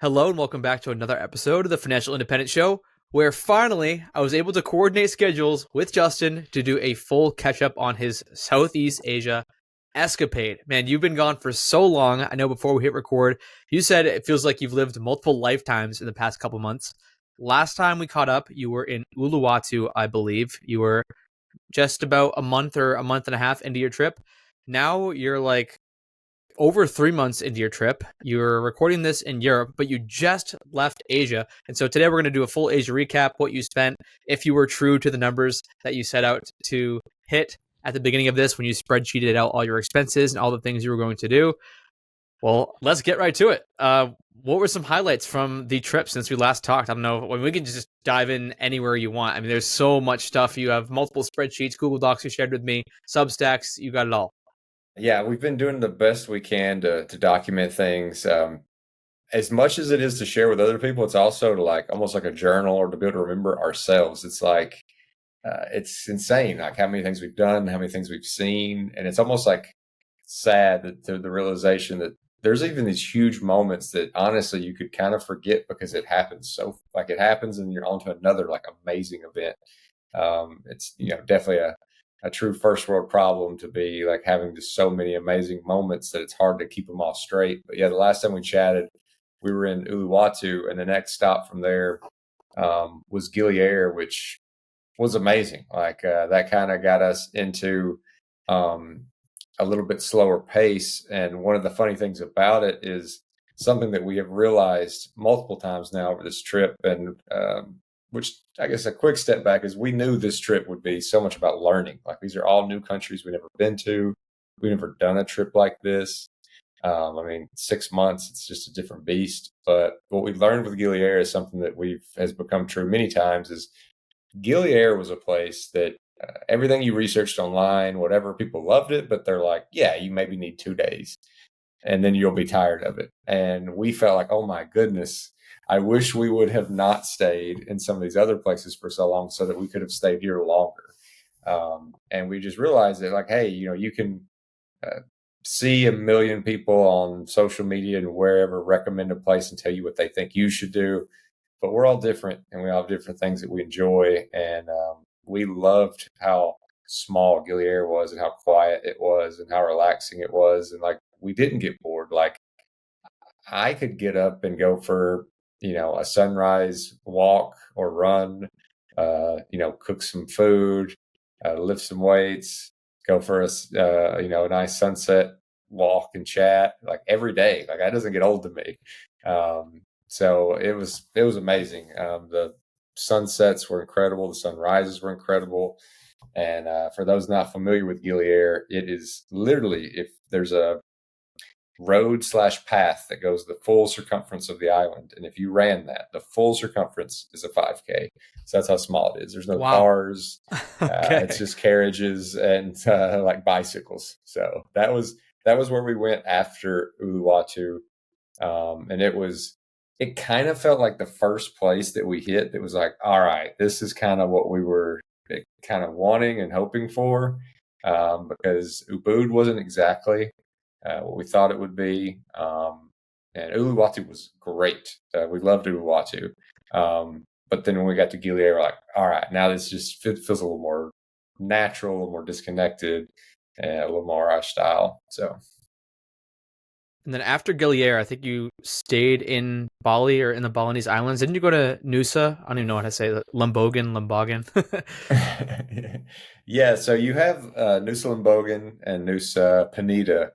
Hello and welcome back to another episode of the Financial Independent Show, where finally I was able to coordinate schedules with Justin to do a full catch up on his Southeast Asia escapade. Man, you've been gone for so long. I know before we hit record, you said it feels like you've lived multiple lifetimes in the past couple months. Last time we caught up, you were in Uluwatu, I believe. You were just about a month or a month and a half into your trip. Now you're like over 3 months into your trip. You're recording this in Europe, but you just left Asia. And so today we're going to do a full Asia recap, what you spent, if you were true to the numbers that you set out to hit at the beginning of this when you spreadsheeted out all your expenses and all the things you were going to do. Well, let's get right to it. What were some highlights from the trip since we last talked? I don't know. We can just dive in anywhere you want. I mean, there's so much stuff. You have multiple spreadsheets, Google Docs you shared with me, Substacks, you got it all. Yeah, we've been doing the best we can to document things. As much as it is to share with other people, it's also to like almost like a journal or to be able to remember ourselves. It's like it's insane, like how many things we've done, how many things we've seen, and it's almost like sad that the realization that there's even these huge moments that honestly you could kind of forget because it happens so like it happens and you're on to another like amazing event. It's definitely a true first world problem to be like having just so many amazing moments that it's hard to keep them all straight. But yeah, the last time we chatted, we were in Uluwatu, and the next stop from there was Gilier, which was amazing. Like that kind of got us into um, a little bit slower pace. And one of the funny things about it is something that we have realized multiple times now over this trip, and which I guess a quick step back is we knew this trip would be so much about learning. Like these are all new countries we've never been to. We've never done a trip like this. I mean, 6 months, it's just a different beast. But what we learned with Gilier is something that has become true many times is Gilier was a place that everything you researched online, whatever, people loved it, but they're like, yeah, you maybe need 2 days and then you'll be tired of it. And we felt like, oh my goodness, I wish we would have not stayed in some of these other places for so long so that we could have stayed here longer. And we just realized that, like, hey, you can uh, see a million people on social media and wherever recommend a place and tell you what they think you should do. But we're all different and we all have different things that we enjoy. And we loved how small Gilier was and how quiet it was and how relaxing it was. And like, we didn't get bored. Like, I could get up and go for, a sunrise walk or run, cook some food, lift some weights, go for a nice sunset walk and chat like every day. Like that doesn't get old to me. So it was amazing. The sunsets were incredible. The sunrises were incredible. And for those not familiar with Gilier, it is literally if there's a road/path that goes the full circumference of the island. And if you ran that, the full circumference is a 5K. So that's how small it is. There's no Wow. cars. It's Okay. just carriages and like bicycles. So that was where we went after Uluwatu. And it kind of felt like the first place that we hit that was like, all right, this is kind of what we were kind of wanting and hoping for. Because Ubud wasn't exactly what we thought it would be. And Uluwatu was great. We loved Uluwatu. But then when we got to Gilead, we're like, all right, now this just feels a little more natural, a little more disconnected, and a little more our style. So, And then after Gilier, I think you stayed in Bali or in the Balinese Islands. Didn't you go to Nusa? I don't even know how to say that. Lembogan. yeah, so you have Nusa Limbogan and Nusa Penida.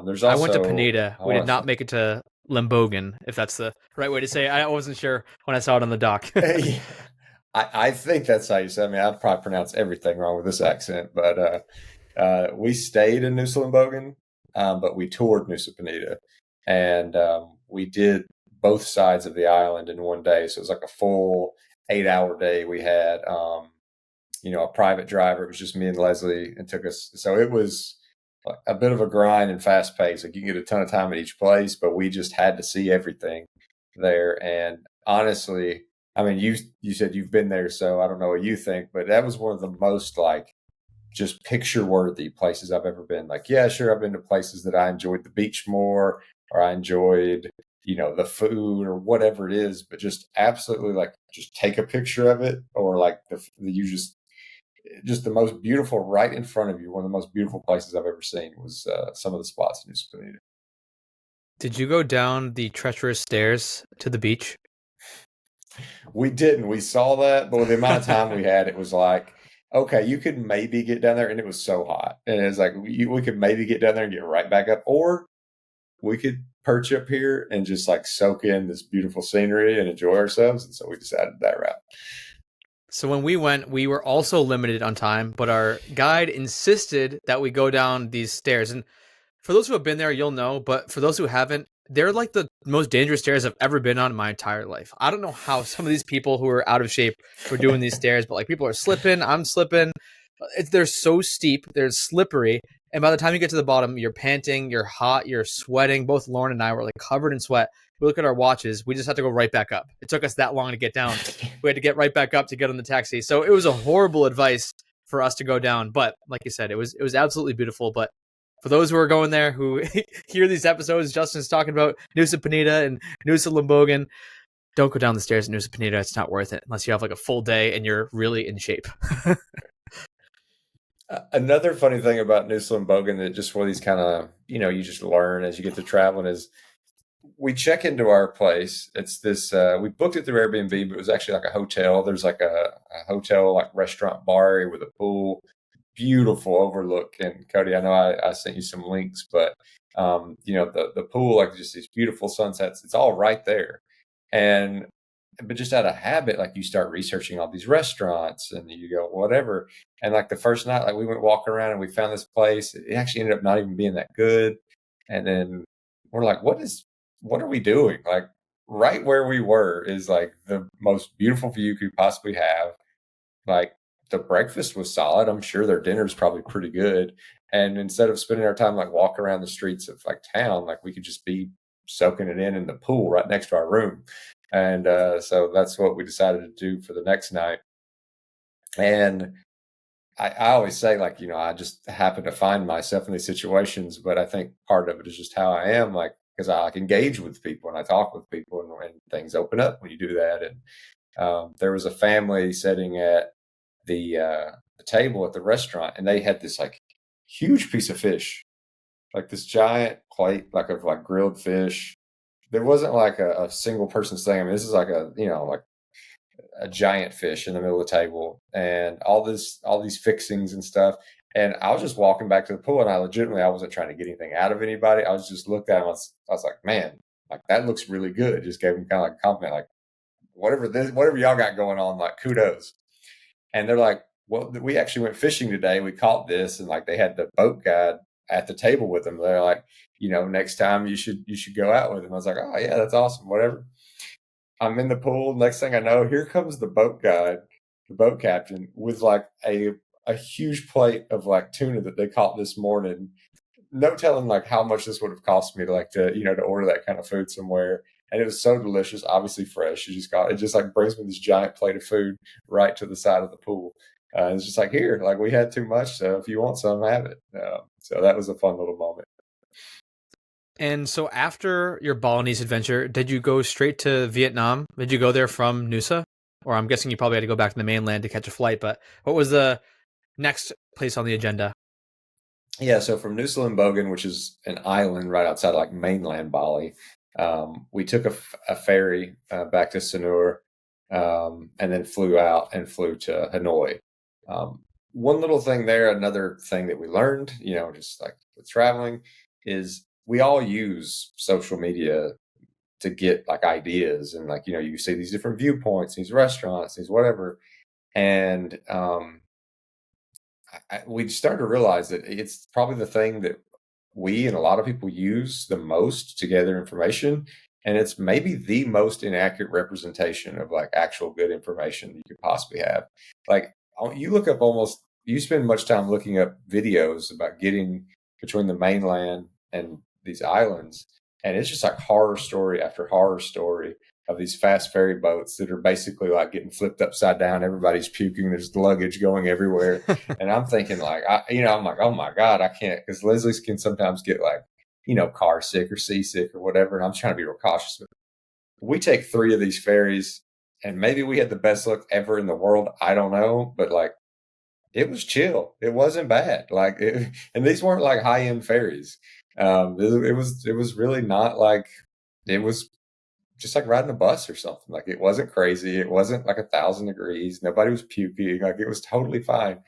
There's I went to also, Pineda. I We did want not make it to Lembogan, if that's the right way to say it. I wasn't sure when I saw it on the dock. to, I think that's how you say it. I mean, I'd probably pronounce everything wrong with this accent, but we stayed in Nusa Limbogan, but we toured Nusa Penida, and we did both sides of the island in one day. So it was like a full 8 hour day. We had, a private driver. It was just me and Leslie, and took us. So it was like a bit of a grind and fast pace. Like you can get a ton of time at each place, but we just had to see everything there. And honestly, I mean, you said you've been there, so I don't know what you think, but that was one of the most like just picture worthy places I've ever been. Like, yeah, sure, I've been to places that I enjoyed the beach more, or I enjoyed, the food or whatever it is, but just absolutely like just take a picture of it, or like you just the most beautiful right in front of you. One of the most beautiful places I've ever seen was some of the spots in Nusa Penida. Did you go down the treacherous stairs to the beach? We didn't. We saw that, but with the amount of time we had, it was like, okay, you could maybe get down there, and it was so hot, and it was like we could maybe get down there and get right back up, or we could perch up here and just like soak in this beautiful scenery and enjoy ourselves. And so we decided that route. So when we went, we were also limited on time, but our guide insisted that we go down these stairs. And for those who have been there, you'll know, but for those who haven't, they're like the most dangerous stairs I've ever been on in my entire life. I don't know how some of these people who are out of shape were doing these stairs, but like people are slipping, I'm slipping. They're so steep, they're slippery, and by the time you get to the bottom, you're panting, you're hot, you're sweating. Both Lauren and I were like covered in sweat. We look at our watches, we just had to go right back up. It took us that long to get down. We had to get right back up to get on the taxi. So it was a horrible advice for us to go down. But like you said, it was absolutely beautiful. But for those who are going there who hear these episodes, Justin's talking about Nusa Penida and Nusa Limbogan. Don't go down the stairs at Nusa Penida. It's not worth it unless you have like a full day and you're really in shape. Another funny thing about Nusa Bogan that just one of these kind of, you just learn as you get to traveling is we check into our place. It's this, we booked it through Airbnb, but it was actually like a hotel. There's like a hotel, like restaurant bar area with a pool, beautiful overlook. And Cody, I know I sent you some links, but, the pool, like just these beautiful sunsets, it's all right there. And but just out of habit, like you start researching all these restaurants and you go, whatever. And like the first night, like we went walking around and we found this place. It actually ended up not even being that good. And then we're like, what are we doing? Like right where we were is like the most beautiful view you could possibly have. Like the breakfast was solid. I'm sure their dinner's probably pretty good. And instead of spending our time like walking around the streets of like town, like we could just be soaking it in the pool right next to our room. And so that's what we decided to do for the next night. And I always say, like, I just happen to find myself in these situations, but I think part of it is just how I am, like, because I like engage with people and I talk with people and things open up when you do that. And there was a family sitting at the table at the restaurant, and they had this like huge piece of fish, like this giant plate, like of like grilled fish. There wasn't like a single person thing. I mean, this is like like a giant fish in the middle of the table and all these fixings and stuff. And I was just walking back to the pool and I wasn't trying to get anything out of anybody. I was just looked at him. I was like, man, like that looks really good. Just gave him kind of like a compliment, like whatever y'all got going on, like kudos. And they're like, well, we actually went fishing today. We caught this. And like they had the boat guide at the table with them. They're like, next time you should go out with him. I was like, oh yeah, that's awesome. Whatever. I'm in the pool. Next thing I know, here comes the boat guide, the boat captain, with like a huge plate of like tuna that they caught this morning. No telling like how much this would have cost me to order that kind of food somewhere. And it was so delicious, obviously fresh. It just like brings me this giant plate of food right to the side of the pool. It's just like, here, like we had too much, so if you want some, have it. So that was a fun little moment. And so after your Balinese adventure, did you go straight to Vietnam? Did you go there from Nusa? Or I'm guessing you probably had to go back to the mainland to catch a flight, but what was the next place on the agenda? Yeah, so from Nusa Bogan, which is an island right outside like mainland Bali, we took a ferry back to Sanur, and then flew to Hanoi. One little thing there, another thing that we learned, just like with traveling, is we all use social media to get like ideas and like, you see these different viewpoints, these restaurants, these whatever. And we started to realize that it's probably the thing that we and a lot of people use the most to gather information. And it's maybe the most inaccurate representation of like actual good information that you could possibly have. Like you spend much time looking up videos about getting between the mainland and these islands. And it's just like horror story after horror story of these fast ferry boats that are basically like getting flipped upside down. Everybody's puking. There's luggage going everywhere. And I'm thinking like, I'm like, oh my God, I can't, because Leslie's can sometimes get like car sick or seasick or whatever. And I'm trying to be real cautious. But we take 3 of these ferries, and maybe we had the best luck ever in the world. I don't know, but like it was chill. It wasn't bad. And these weren't like high end ferries. It was really not like it was just like riding a bus or something. Like it wasn't crazy. It wasn't like 1,000 degrees. Nobody was puking. Like it was totally fine.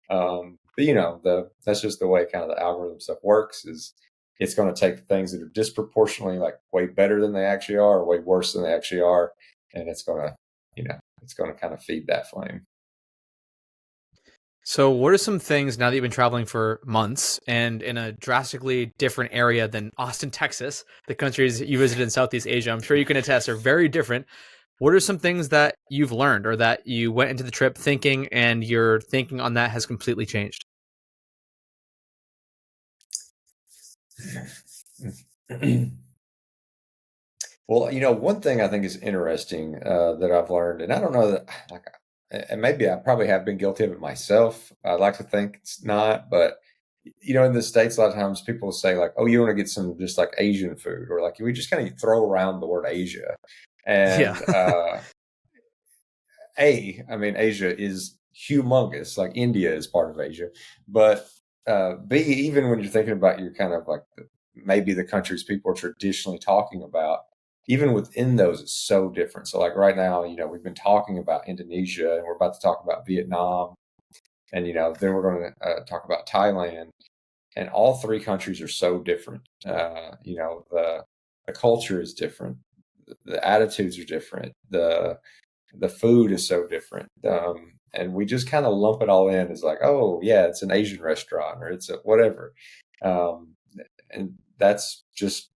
But that's just the way kind of the algorithm stuff works. Is it's going to take things that are disproportionately like way better than they actually are, or way worse than they actually are, and it's going to kind of feed that flame. So, what are some things now that you've been traveling for months and in a drastically different area than Austin, Texas, the countries you visited in Southeast Asia? I'm sure you can attest are very different. What are some things that you've learned or that you went into the trip thinking and your thinking on that has completely changed? Well, one thing I think is interesting that I've learned, and I don't know that, like, and maybe I probably have been guilty of it myself. I'd like to think it's not, but in the States, a lot of times people say like, "Oh, you want to get some just like Asian food," or like we just kind of throw around the word Asia, Yeah. and I mean, Asia is humongous. Like India is part of Asia, but B, even when you're thinking about your kind of like maybe the countries people are traditionally talking about, even within those, it's so different. So, like right now, we've been talking about Indonesia, and we're about to talk about Vietnam, and then we're going to talk about Thailand, and all 3 countries are so different. The culture is different, the attitudes are different, the food is so different. And we just kind of lump it all in as like, oh yeah, it's an Asian restaurant or it's a whatever. Um, and that's just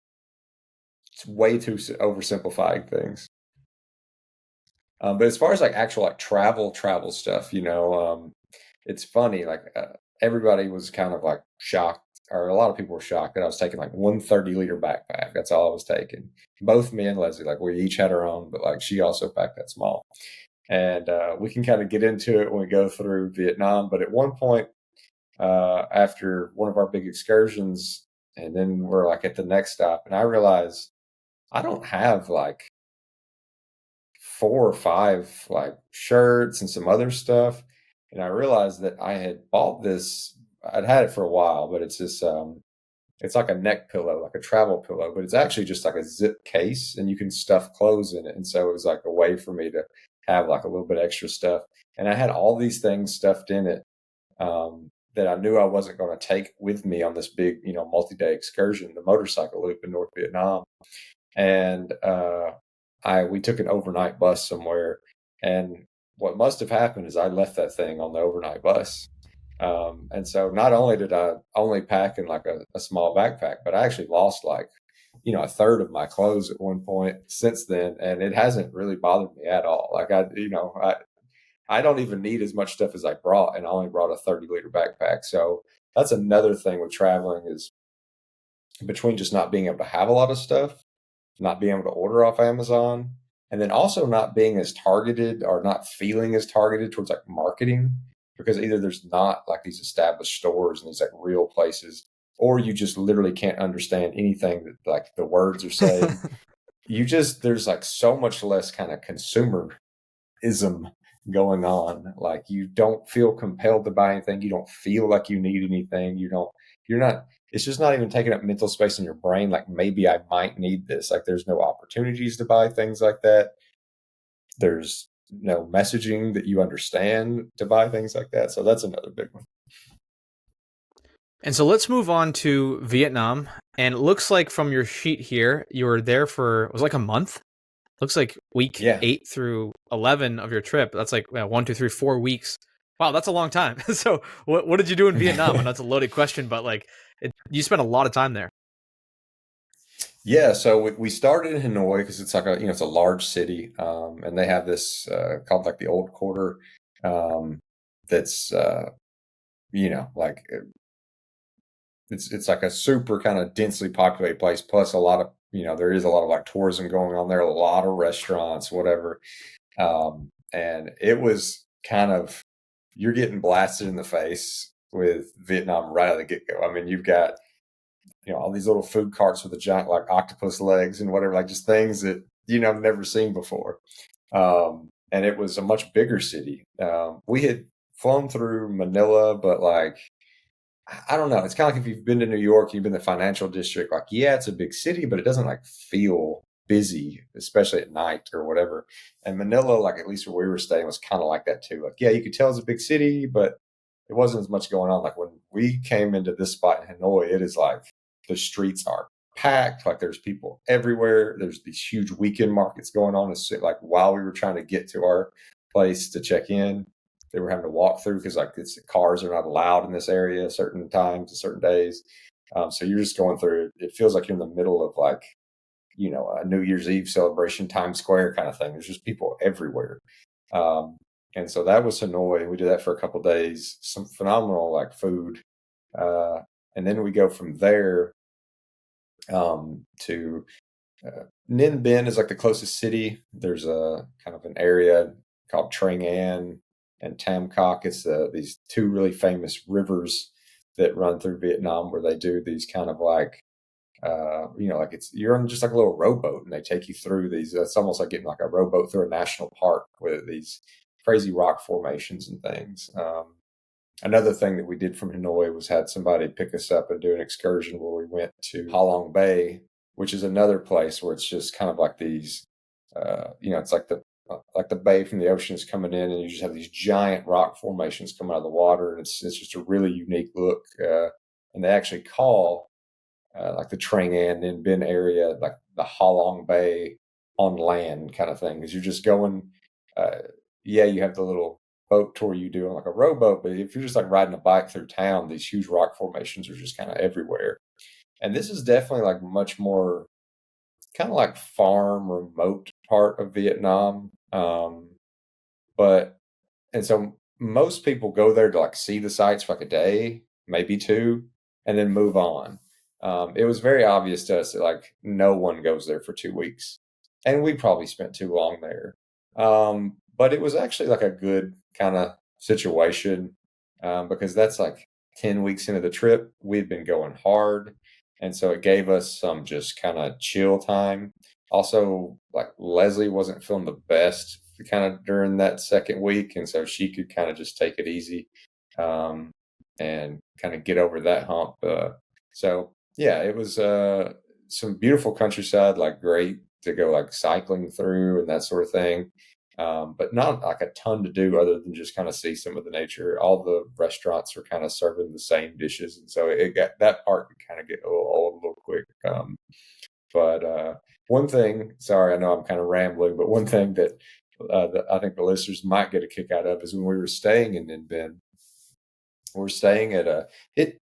it's way too oversimplifying things. But as far as like actual like travel stuff, it's funny. Like everybody was kind of like shocked, or a lot of people were shocked that I was taking like 130-liter backpack. That's all I was taking. Both me and Leslie, like we each had our own, but like she also packed that small. And we can kind of get into it when we go through Vietnam. But at one point, after one of our big excursions, and then we're like at the next stop, and I realized I don't have like 4 or 5 like shirts and some other stuff. And I realized that I had bought this. I'd had it for a while, but it's this. It's like a neck pillow, like a travel pillow, but it's actually just like a zip case, and you can stuff clothes in it. And so it was like a way for me to have like a little bit extra stuff. And I had all these things stuffed in it that I knew I wasn't going to take with me on this big, multi-day excursion, the motorcycle loop in North Vietnam. And we took an overnight bus somewhere, and what must have happened is I left that thing on the overnight bus. And so not only did I only pack in like a small backpack, but I actually lost like, a third of my clothes at one point since then. And it hasn't really bothered me at all. Like I don't even need as much stuff as I brought, and I only brought a 30-liter backpack. So that's another thing with traveling is between just not being able to have a lot of stuff, not being able to order off Amazon, and then also not being as targeted or not feeling as targeted towards like marketing, because either there's not like these established stores and these like real places, or you just literally can't understand anything that like the words are saying. There's like so much less kind of consumerism going on. Like you don't feel compelled to buy anything. You don't feel like you need anything. You're not, it's just not even taking up mental space in your brain. Like maybe I might need this. Like there's no opportunities to buy things like that. There's no messaging that you understand to buy things like that. So that's another big one. And so let's move on to Vietnam. And it looks like from your sheet here, you were there for, it was like a month. Looks like week Yeah. 8 through 11 of your trip. That's like 1, 2, 3, 4 weeks. Wow, that's a long time. So what did you do in Vietnam? And that's a loaded question, but like you spent a lot of time there. Yeah, so we started in Hanoi because it's like it's a large city, and they have this called like the Old Quarter, that's like it's like a super kind of densely populated place. Plus, a lot of there is a lot of like tourism going on there, a lot of restaurants, whatever. And it was kind of you're getting blasted in the face with Vietnam right out of the get go. I mean, you've got all these little food carts with the giant like octopus legs and whatever, like just things that I've never seen before. And it was a much bigger city. We had flown through Manila, but like I don't know. It's kind of like if you've been to New York, you've been to the financial district. Like, yeah, it's a big city, but it doesn't like feel busy, especially at night or whatever. And Manila, like at least where we were staying, was kind of like that too. Like, yeah, you could tell it's a big city, but it wasn't as much going on. Like when we came into this spot in Hanoi, it is like the streets are packed. Like there's people everywhere. There's these huge weekend markets going on. It's like while we were trying to get to our place to check in, they were having to walk through because like cars are not allowed in this area certain times, certain days. So you're just going through it. It feels like you're in the middle of like, a New Year's Eve celebration, Times Square kind of thing. There's just people everywhere. Um, and so that was Hanoi. We did that for a couple of days. Some phenomenal like food. Uh, and then we go from there to Ninh Binh is like the closest city. There's a kind of an area called Trang An and Tam Coc. It's these two really famous rivers that run through Vietnam where they do these kind of like, like you're on just like a little rowboat and they take you through these. It's almost like getting like a rowboat through a national park with these crazy rock formations and things. Another thing that we did from Hanoi was had somebody pick us up and do an excursion where we went to Ha Long Bay, which is another place where it's just kind of like these, it's like the bay from the ocean is coming in, and you just have these giant rock formations coming out of the water, and it's just a really unique look. And they actually call like the Trang An and Bin area like the Ha Long Bay on land kind of thing, because you're just going. Uh, yeah, you have the little boat tour you do on like a rowboat, but if you're just like riding a bike through town, these huge rock formations are just kind of everywhere. And this is definitely like much more kind of like farm remote part of Vietnam. But and so most people go there to like see the sights for like a day, maybe two, and then move on. It was very obvious to us that like no one goes there for 2 weeks, and we probably spent too long there. But it was actually like a good kind of situation because that's like 10 weeks into the trip. We'd been going hard, and so it gave us some just kind of chill time. Also, like Leslie wasn't feeling the best kind of during that second week, and so she could kind of just take it easy um, and kind of get over that hump. So yeah, it was some beautiful countryside, like great to go like cycling through and that sort of thing. But not like a ton to do other than just kind of see some of the nature. All the restaurants are kind of serving the same dishes, and so it got that part could kind of get a little old a little quick. But one thing, sorry, I know I'm kind of rambling, but one thing that I think the listeners might get a kick out of is when we were staying in Ninh Binh, we were staying at it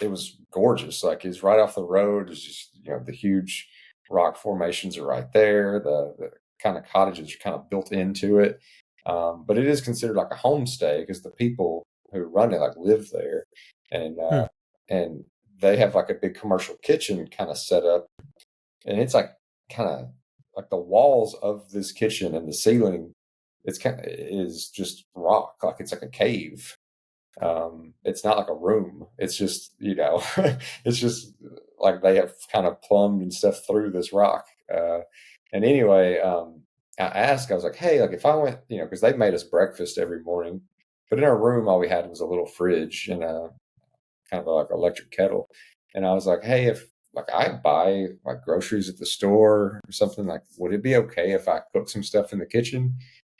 was gorgeous. Like it's right off the road. It's just the huge rock formations are right there. The kind of cottages are kind of built into it, but it is considered like a homestay because the people who run it like live there, and Hmm. and they have like a big commercial kitchen kind of set up, and it's like kind of like the walls of this kitchen and the ceiling is just rock, like it's like a cave. It's not like a room. It's just, it's just like they have kind of plumbed and stuff through this rock. And anyway, I was like, hey, like if I went, because they made us breakfast every morning, but in our room, all we had was a little fridge and a kind of like electric kettle. And I was like, hey, if like I buy like groceries at the store or something, like, would it be okay if I cook some stuff in the kitchen?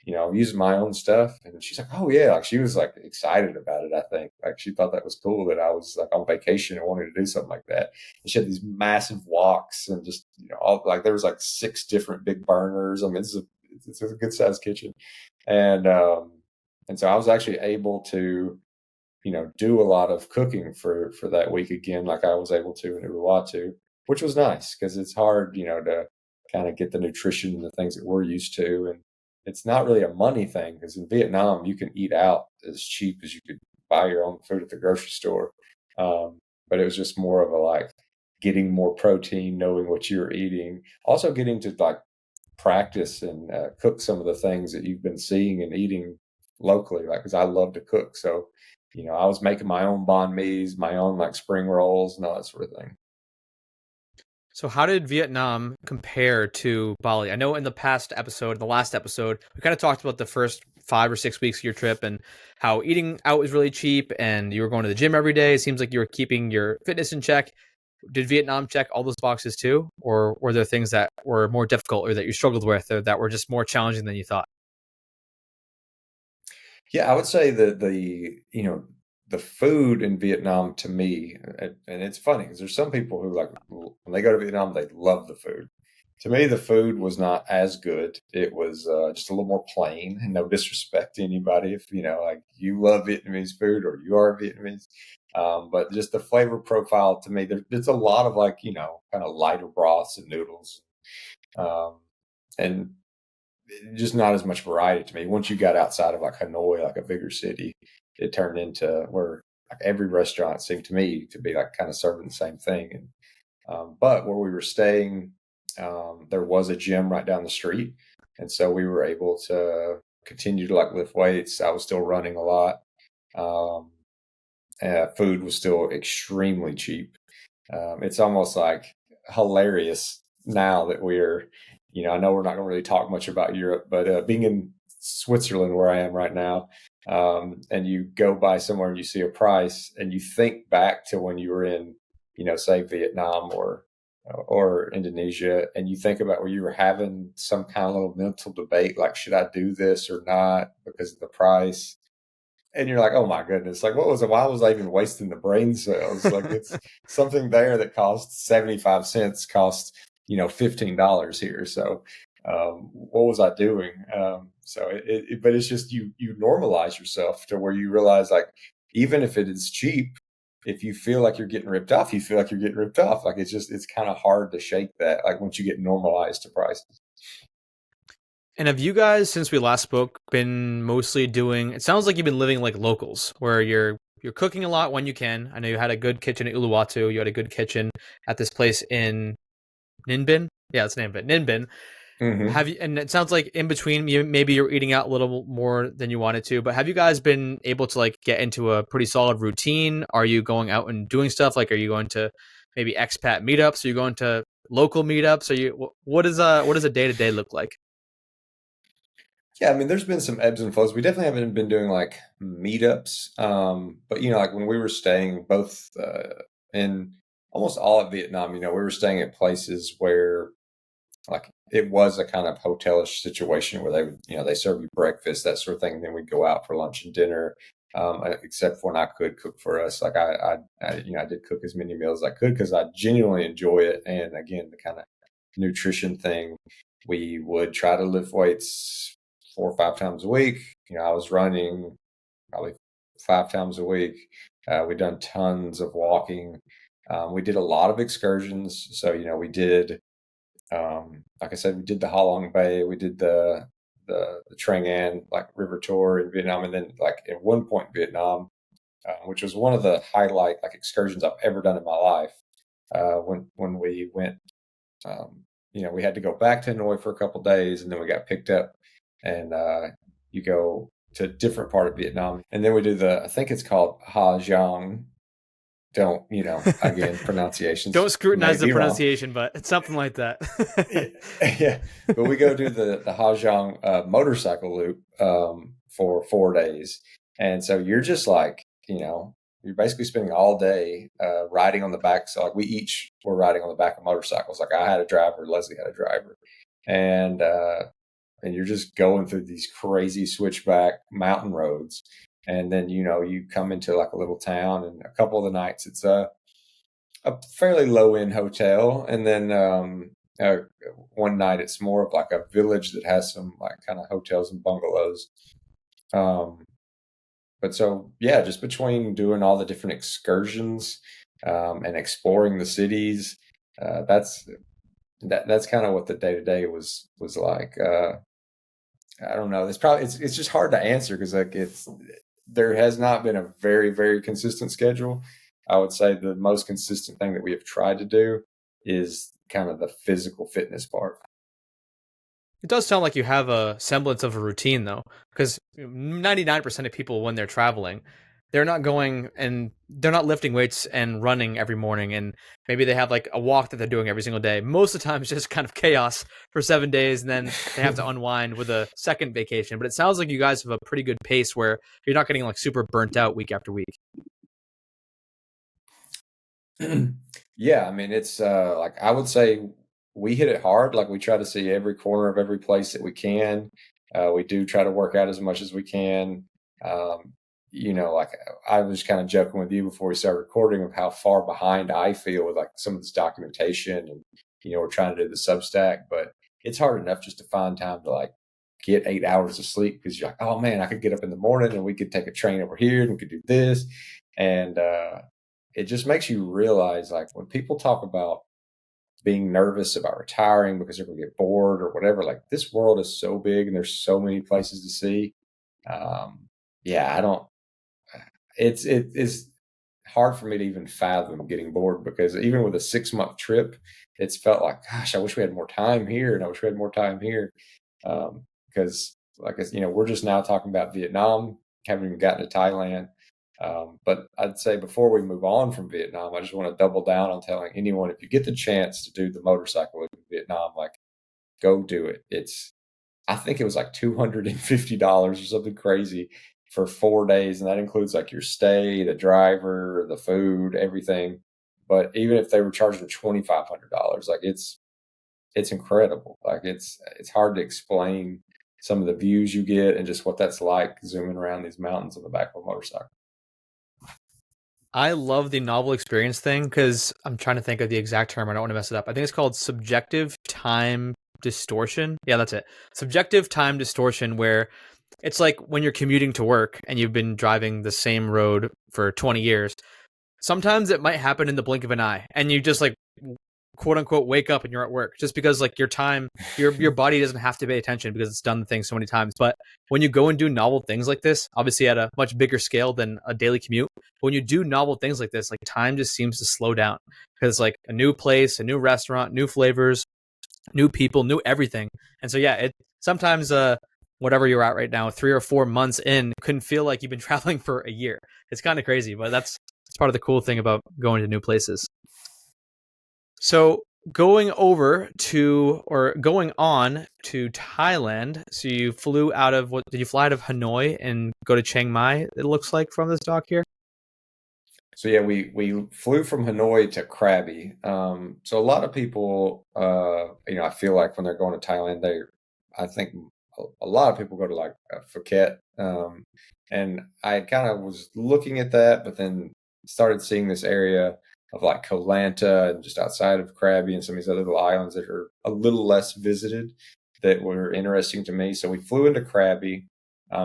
Using my own stuff. And she's like, oh yeah, like she was like excited about it. I think like she thought that was cool that I was like on vacation and wanted to do something like that. And she had these massive woks and just all like there was like 6 different big burners. I mean, it's a good sized kitchen, and and so I was actually able to do a lot of cooking for that week again, like I was able to in Uluwatu, which was nice because it's hard, to kind of get the nutrition and the things that we're used to, and it's not really a money thing because in Vietnam you can eat out as cheap as you could buy your own food at the grocery store, but it was just more of a like getting more protein, knowing what you were eating, also getting to like practice and cook some of the things that you've been seeing and eating locally, like because I love to cook. So, I was making my own banh mi's, my own like spring rolls and all that sort of thing. So how did Vietnam compare to Bali? I know in the past episode, the last episode, we kind of talked about the first 5 or 6 weeks of your trip and how eating out was really cheap and you were going to the gym every day. It seems like you were keeping your fitness in check. Did Vietnam check all those boxes too? Or were there things that were more difficult or that you struggled with or that were just more challenging than you thought? Yeah, I would say that the food in Vietnam to me, and it's funny because there's some people who like when they go to Vietnam, they love the food. To me, the food was not as good. It was just a little more plain, and no disrespect to anybody if like you love Vietnamese food or you are Vietnamese. But just the flavor profile to me, there's a lot of like kind of lighter broths and noodles, um, and just not as much variety to me. Once you got outside of like Hanoi, like a bigger city, it turned into where like every restaurant seemed to me to be like kind of serving the same thing. And but where we were staying, there was a gym right down the street, and so we were able to continue to like lift weights. I was still running a lot. Um, Food was still extremely cheap. It's almost like hilarious now that we're, I know we're not going to really talk much about Europe, but being in Switzerland where I am right now, and you go by somewhere and you see a price and you think back to when you were in, say Vietnam or Indonesia, and you think about where you were having some kind of little mental debate, like, should I do this or not because of the price? And you're like, oh my goodness, like what was it? Why was I even wasting the brain cells? Like it's something there that costs 75 cents costs, $15 here. So what was I doing? But it's just you normalize yourself to where you realize like even if it is cheap, if you feel like you're getting ripped off, you feel like you're getting ripped off. Like it's kind of hard to shake that, like once you get normalized to prices. And have you guys, since we last spoke, been mostly doing? It sounds like you've been living like locals, where you're cooking a lot when you can. I know you had a good kitchen at Uluwatu. You had a good kitchen at this place in Ninh Binh. Yeah, that's the name of it, Ninh Binh. Hmm. Have you? And it sounds like in between, maybe you're eating out a little more than you wanted to. But have you guys been able to like get into a pretty solid routine? Are you going out and doing stuff? Like, are you going to maybe expat meetups? Are you going to local meetups? Are you? What does a day to day look like? Yeah, I mean, there's been some ebbs and flows. We definitely haven't been doing like meetups, but like when we were staying both in almost all of Vietnam, we were staying at places where like it was a kind of hotelish situation where they would, they serve you breakfast, that sort of thing, and then we'd go out for lunch and dinner. Except for when I could cook for us, like I did cook as many meals as I could because I genuinely enjoy it, and again, the kind of nutrition thing, we would try to lift weights 4 or 5 times a week. I was running probably 5 times a week. We'd done tons of walking. We did a lot of excursions. So, we did, like I said, we did the Ha Long Bay, we did the Trang An like river tour in Vietnam, and then like at one point in Vietnam, which was one of the highlight like excursions I've ever done in my life. When we went, um, we had to go back to Hanoi for a couple of days, and then we got picked up, and you go to a different part of Vietnam, and then we do I think it's called Ha Giang. Don't again Don't pronunciations may scrutinize the be wrong. pronunciation, but it's something like that. Yeah, yeah. But we go do the Ha Giang motorcycle loop for 4 days, and so you're just like you're basically spending all day riding on the back. So like we each were riding on the back of motorcycles. Like I had a driver, Leslie had a driver, and you're just going through these crazy switchback mountain roads, and then you come into like a little town, and a couple of the nights it's a fairly low end hotel, and then one night it's more of like a village that has some like kind of hotels and bungalows. Um, but so yeah, just between doing all the different excursions and exploring the cities, that's kind of what the day to day was like. I don't know. It's just hard to answer because like there has not been a very very consistent schedule. I would say the most consistent thing that we have tried to do is kind of the physical fitness part. It does sound like you have a semblance of a routine, though, because 99% of people, when they're traveling, they're not going and they're not lifting weights and running every morning, and maybe they have like a walk that they're doing every single day. Most of the time it's just kind of chaos for 7 days, and then they have to unwind with a second vacation. But it sounds like you guys have a pretty good pace where you're not getting like super burnt out week after week. Yeah, I mean, it's like I would say we hit it hard. Like we try to see every corner of every place that we can. We do try to work out as much as we can. Um, like I was kind of joking with you before we started recording of how far behind I feel with like some of this documentation, and we're trying to do the Substack, but it's hard enough just to find time to like get 8 hours of sleep because you're like, oh man, I could get up in the morning and we could take a train over here and we could do this, and it just makes you realize like when people talk about being nervous about retiring because they're going to get bored or whatever, like this world is so big and there's so many places to see. Yeah, I don't, it's hard for me to even fathom getting bored because even with a 6 month trip, it's felt like, gosh, I wish we had more time here and I wish we had more time here. Because like, we're just now talking about Vietnam, haven't even gotten to Thailand. But I'd say before we move on from Vietnam, I just want to double down on telling anyone if you get the chance to do the motorcycle in Vietnam, like go do it. I think it was like $250 or something crazy for 4 days, and that includes like your stay, the driver, the food, everything. But even if they were charging $2,500, like it's incredible. Like it's hard to explain some of the views you get and just what that's like zooming around these mountains on the back of a motorcycle. I love the novel experience thing because I'm trying to think of the exact term. I don't want to mess it up. I think it's called subjective time distortion. Yeah, that's it. Subjective time distortion, where it's like when you're commuting to work and you've been driving the same road for 20 years. Sometimes it might happen in the blink of an eye, and you just like quote unquote wake up and you're at work just because like your body doesn't have to pay attention because it's done the thing so many times. But when you go and do novel things like this, obviously at a much bigger scale than a daily commute, when you do novel things like this, like time just seems to slow down because like a new place, a new restaurant, new flavors, new people, new everything. And so yeah, it sometimes whatever you're at right now, 3 or 4 months in, couldn't feel like you've been traveling for a year. It's kind of crazy, but that's part of the cool thing about going to new places. So going over to or going on to Thailand. So you flew out of what did you fly out of Hanoi and go to Chiang Mai? It looks like from this doc here. So yeah, we flew from Hanoi to Krabi. So a lot of people, I feel like when they're going to Thailand, I think a lot of people go to like Phuket. And I kind of was looking at that, but then started seeing this area of like Koh Lanta and just outside of Krabi and some of these other little islands that are a little less visited that were interesting to me. So we flew into Krabi,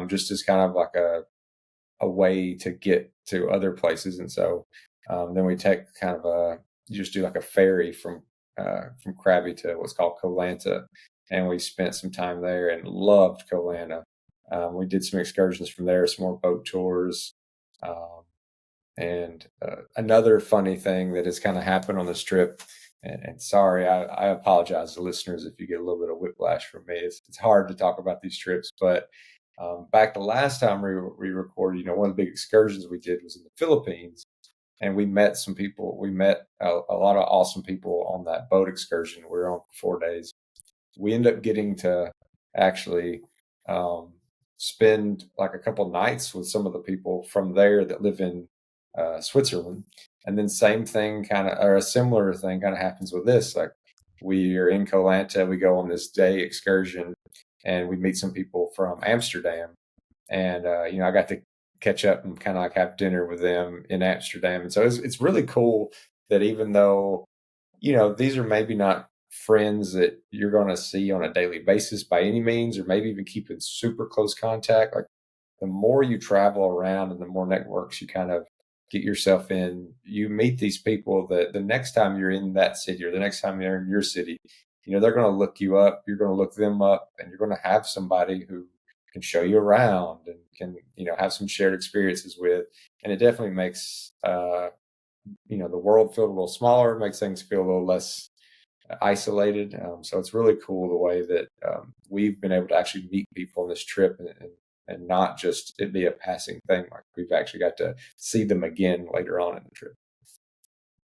just as kind of like a way to get to other places. And so then we take kind of you just do like a ferry from Krabi to what's called Koh Lanta, and we spent some time there and loved Koh Lanta. We did some excursions from there, some more boat tours. And another funny thing that has kind of happened on this trip, and sorry, I apologize to listeners if you get a little bit of whiplash from me. It's hard to talk about these trips, but back the last time we recorded, one of the big excursions we did was in the Philippines, and we met some people. We met a lot of awesome people on that boat excursion. We were on for 4 days. We ended up getting to actually um, spend like a couple nights with some of the people from there that live in Switzerland. And then same thing kind of, or a similar thing kind of happens with this. Like we are in Koh Lanta, we go on this day excursion and we meet some people from Amsterdam. And, I got to catch up and kind of like have dinner with them in Amsterdam. And so it's really cool that even though, these are maybe not friends that you're going to see on a daily basis by any means, or maybe even keep in super close contact. Like the more you travel around and the more networks you kind of get yourself in, you meet these people that the next time you're in that city or the next time you're in your city, they're going to look you up, you're going to look them up, and you're going to have somebody who can show you around and can, have some shared experiences with. And it definitely makes, the world feel a little smaller, makes things feel a little less isolated. So it's really cool the way that we've been able to actually meet people on this trip and and not just it be a passing thing. Like we've actually got to see them again later on in the trip.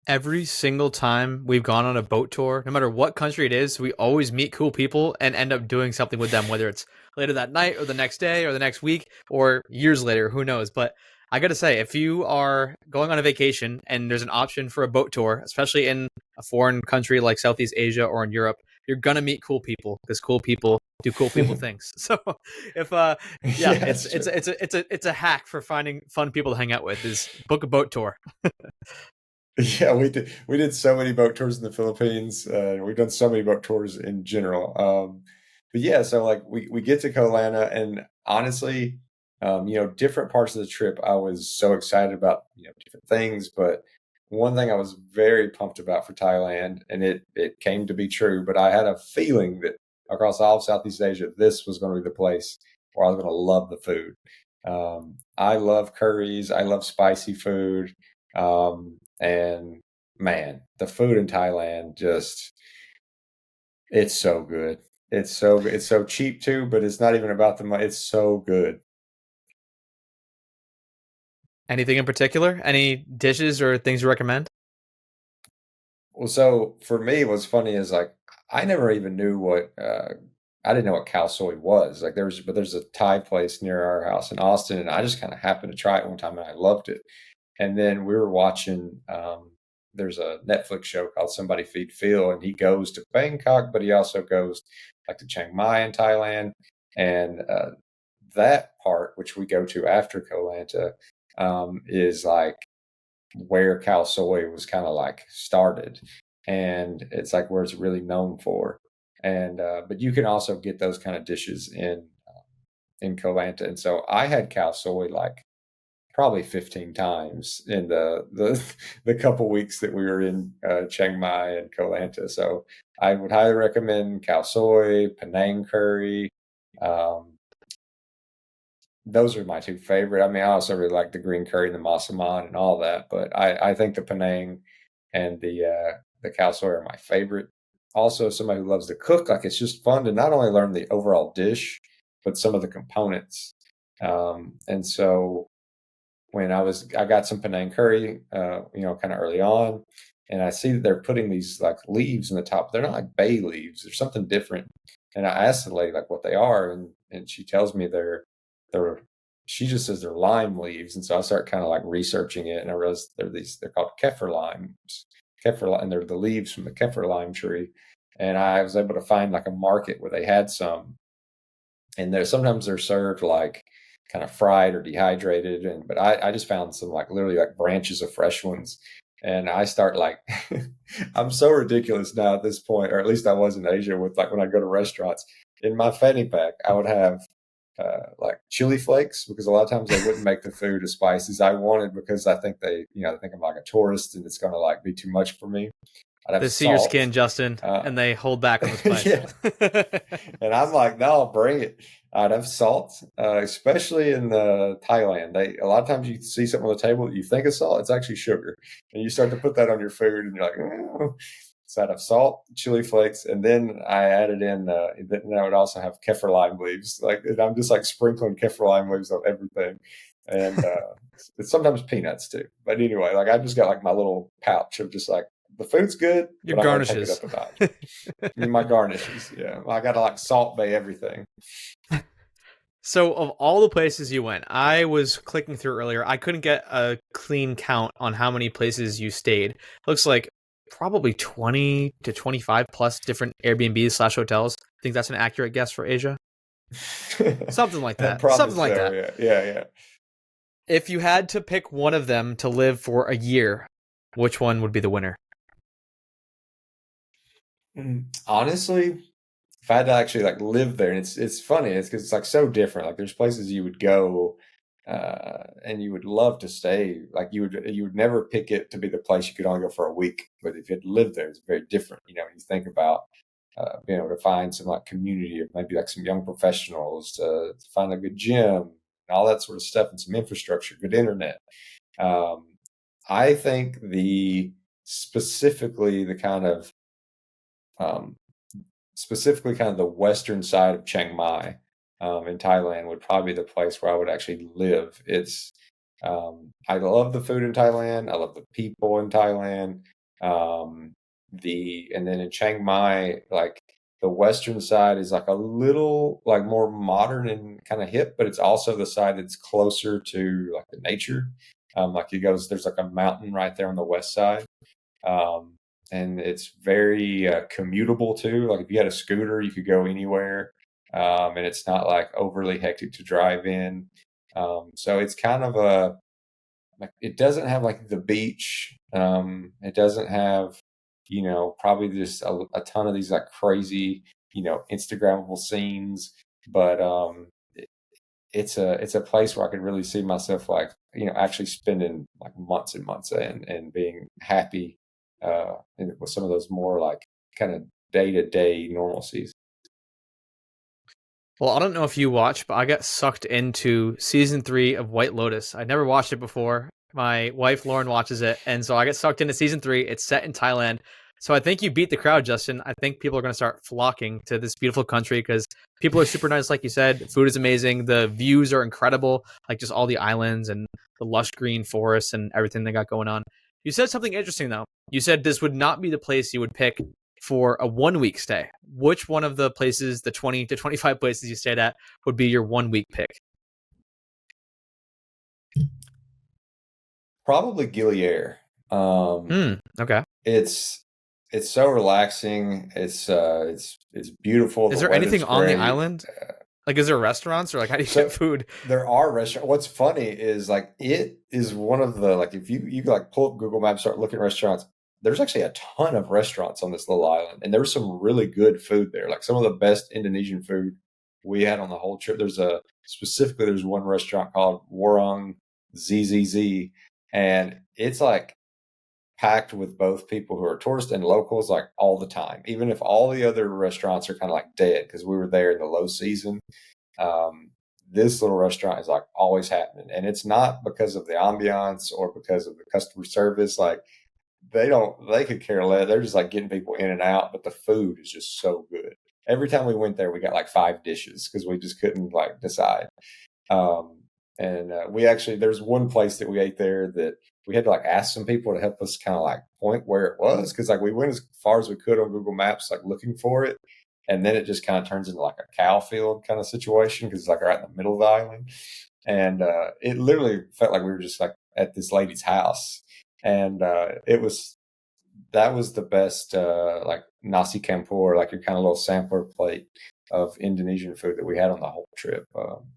Every single time we've gone on a boat tour, no matter what country it is, we always meet cool people and end up doing something with them, whether it's later that night or the next day or the next week or years later, who knows. But I gotta say, if you are going on a vacation and there's an option for a boat tour, especially in a foreign country like Southeast Asia or in Europe, you're gonna meet cool people because cool people do cool people things. So if yeah, Yeah, that's true. it's a hack for finding fun people to hang out with is book a boat tour. Yeah, we did so many boat tours in the Philippines. We've done so many boat tours in general. But yeah, so like we get to Koh Lanta, and honestly, different parts of the trip, I was so excited about different things. But one thing I was very pumped about for Thailand, and it came to be true. But I had a feeling that across all of Southeast Asia, this was going to be the place where I was going to love the food. I love curries. I love spicy food. And man, the food in Thailand just it's so good. It's so cheap too, but it's not even about the money. It's so good. Anything in particular? Any dishes or things you recommend? Well, so for me, what's funny is like I never even knew what I didn't know what cow soy was. Like there's a Thai place near our house in Austin, and I just kind of happened to try it one time and I loved it. And then we were watching, there's a Netflix show called Somebody Feed Phil, and he goes to Bangkok, but he also goes like to Chiang Mai in Thailand. And that part, which we go to after Koh Lanta, is like where Khao Soi was kind of like started. And it's like where it's really known for. And, but you can also get those kind of dishes in Koh Lanta. And so I had Khao Soi like probably 15 times in the the couple weeks that we were in Chiang Mai and Koh Lanta. So I would highly recommend khao soi, Penang curry. Um, those are my two favorite. I mean, I also really like the green curry and the massaman and all that, but I think the Penang and the khao soi are my favorite. Also, somebody who loves to cook, like it's just fun to not only learn the overall dish, but some of the components. And so when I got some Penang curry, kind of early on, and I see that they're putting these like leaves in the top. They're not like bay leaves. They're something different. And I asked the lady like what they are, and she tells me they're she just says they're lime leaves. And so I start kind of like researching it, and I realized they're called kefir limes, and they're the leaves from the kefir lime tree. And I was able to find like a market where they had some, and sometimes they're served like kind of fried or dehydrated, and but I just found some like literally like branches of fresh ones, and I start like I'm so ridiculous now at this point, or at least I was in Asia with like when I go to restaurants. In my fanny pack I would have like chili flakes, because a lot of times they wouldn't make the food as spicy as I wanted, because I think they think I'm like a tourist and it's going to like be too much for me. I'd have They see your salt. skin, Justin, uh, and they hold back on the spice. yeah. And I'm like, no, bring it. I'd have salt, especially in Thailand. A lot of times you see something on the table that you think is salt, it's actually sugar, and you start to put that on your food, and you're like, oh. So I'd have salt, chili flakes, and then I added in. Then I would also have kefir lime leaves. Like, and I'm just like sprinkling kefir lime leaves on everything, and it's sometimes peanuts too. But anyway, like I just got like my little pouch of just like the food's good, Your but I'm going to take it garnishes. up a notch. My garnishes, yeah. I got to like salt bay everything. So, of all the places you went, I was clicking through earlier. I couldn't get a clean count on how many places you stayed. Looks like probably 20 to 25 plus different Airbnbs slash hotels. I think that's an accurate guess for Asia. Something like that. Probably Something like so. that. Yeah, yeah, If you had to pick one of them to live for a year, which one would be the winner? yeah. Honestly, if I had to actually like live there, and it's funny, it's because it's like so different. Like there's places you would go, and you would love to stay. Like you would never pick it to be the place you could only go for a week. But if you had lived there, it's very different. When you think about being able to find some like community of maybe like some young professionals to find a good gym and all that sort of stuff, and some infrastructure, good internet. Um, I think specifically the kind of um, specifically kind of the western side of Chiang Mai. in Thailand would probably be the place where I would actually live. I love the food in Thailand. I love the people in Thailand. Um, and then in Chiang Mai, like the western side is like a little like more modern and kind of hip, but it's also the side that's closer to like the nature. Like there's like a mountain right there on the west side. Um, and it's very commutable too. Like if you had a scooter, you could go anywhere, and it's not like overly hectic to drive in. So it's kind of a like it doesn't have like the beach. It doesn't have probably just a ton of these like crazy Instagrammable scenes, but it's a place where I could really see myself like actually spending like months and months and being happy with some of those more like kind of day to day normalcies. Well, I don't know if you watch, but I got sucked into season 3 of White Lotus. I'd never watched it before. My wife Lauren watches it, and so I get sucked into season 3. It's set in Thailand. So I think you beat the crowd, Justin. I think people are going to start flocking to this beautiful country because people are super nice, like you said. Food is amazing. The views are incredible, like just all the islands and the lush green forests and everything they got going on. You said something interesting though. You said this would not be the place you would pick for a 1 week stay. Which one of the places, the 20 to 25 places you stayed at, would be your 1 week pick? Probably Gillier. Okay. It's it's so relaxing. It's beautiful. Is The there anything weather's on the great. island? Like, is there restaurants or like how do you get So food? there are restaurants. What's funny is like it is one of the like if you like pull up Google Maps, start looking at restaurants. There's actually a ton of restaurants on this little island, and there's some really good food there. Like some of the best Indonesian food we had on the whole trip. There's one restaurant called Warung ZZZ, and it's like packed with both people who are tourists and locals like all the time. Even if all the other restaurants are kind of like dead because we were there in the low season, um, this little restaurant is like always happening, and it's not because of the ambiance or because of the customer service. Like they could care less. They're just like getting people in and out, but the food is just so good. Every time we went there, we got like 5 dishes because we just couldn't like decide. Um, and we actually, there's one place that we ate there that we had to like ask some people to help us kind of like point where it was because like we went as far as we could on Google Maps, like looking for it. And then it just kind of turns into like a cow field kind of situation because it's like right in the middle of the island. And it literally felt like we were just like at this lady's house. And that was the best like nasi campur, like your kind of little sampler plate of Indonesian food that we had on the whole trip.